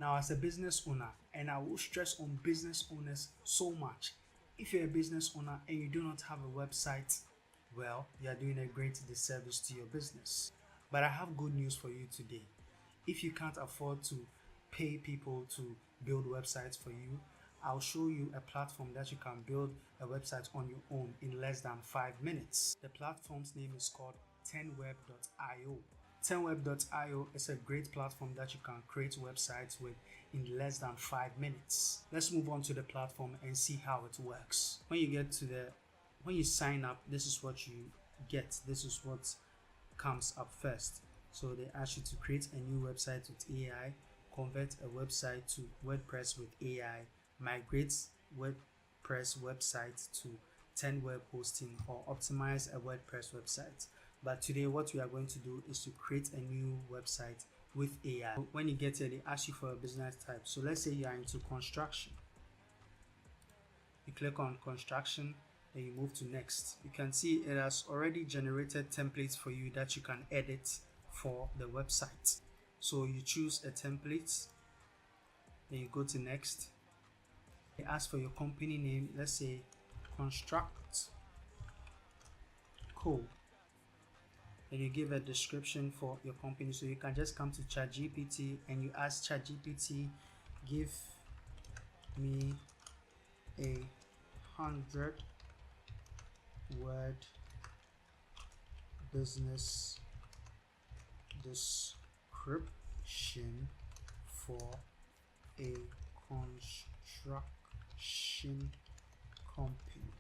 Now, as a business owner, and I will stress on business owners so much, if you're a business owner and you do not have a website, well, you are doing a great disservice to your business. But I have good news for you today. If you can't afford to pay people to build websites for you, I'll show you a platform that you can build a website on your own in less than 5 minutes. The platform's name is called 10web.io. 10web.io is a great platform that you can create websites with in less than 5 minutes. Let's move on to the platform and see how it works. When you sign up, this is what you get. This is what comes up first. So they ask you to create a new website with AI, convert a website to WordPress with AI, migrate WordPress website to 10web hosting, or optimize a WordPress website. But today what we are going to do is to create a new website with AI. When you get here, they ask you for a business type. So let's say you are into construction. You click on construction and you move to next. You can see it has already generated templates for you that you can edit for the website. So you choose a template, then you go to next. They ask for your company name. Let's say Construct Co. Then you give a description for your company. So you can just come to ChatGPT and you ask ChatGPT, give me a 100-word business description for a construction company.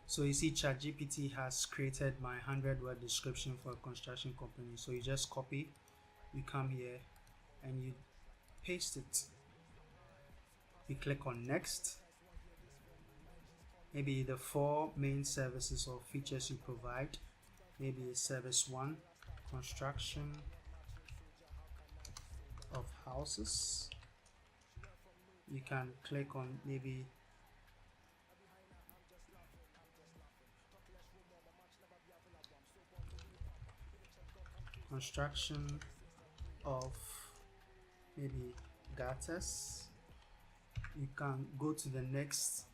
So you see ChatGPT has created my 100-word description for a construction company. So you just copy, you come here and you paste it. You click on next. Maybe the 4 main services or features you provide. Maybe service 1, construction of houses. You can click on maybe construction of maybe gutters. You can go to the next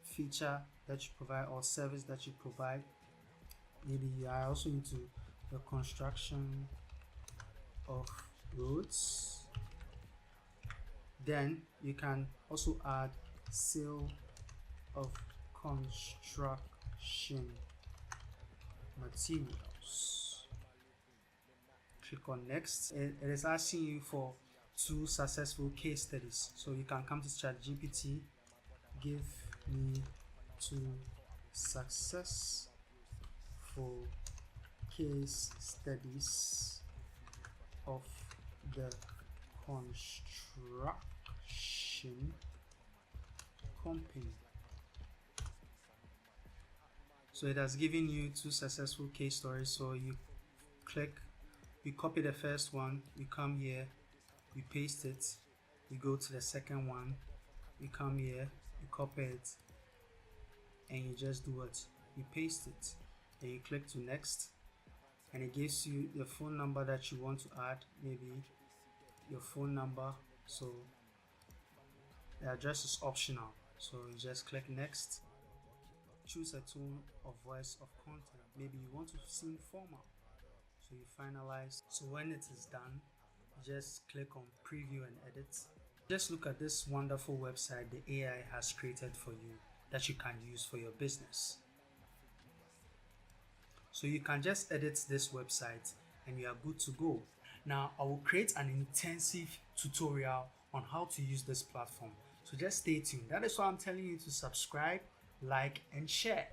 feature that you provide or service that you provide. Maybe you are also into the construction of roads. Then you can also add sale of construction materials. Click on next. It is asking you for 2 successful case studies. So you can come to ChatGPT, give me 2 successful case studies of the construction company. So it has given you 2 successful case stories. So you copy the first one, you come here, you paste it, you go to the second one, you come here, you copy it, and you just do what? You paste it. Then you click to next, and it gives you the phone number that you want to add, maybe your phone number. So the address is optional, so you just click next. Choose a tone of voice of content. Maybe you want to seem formal, so you finalize. So when it is done, you just click on preview and edit. Just look at this wonderful website the AI has created for you that you can use for your business. So you can just edit this website and you are good to go. Now I will create an intensive tutorial on how to use this platform. So just stay tuned. That is why I'm telling you to subscribe, like, and share.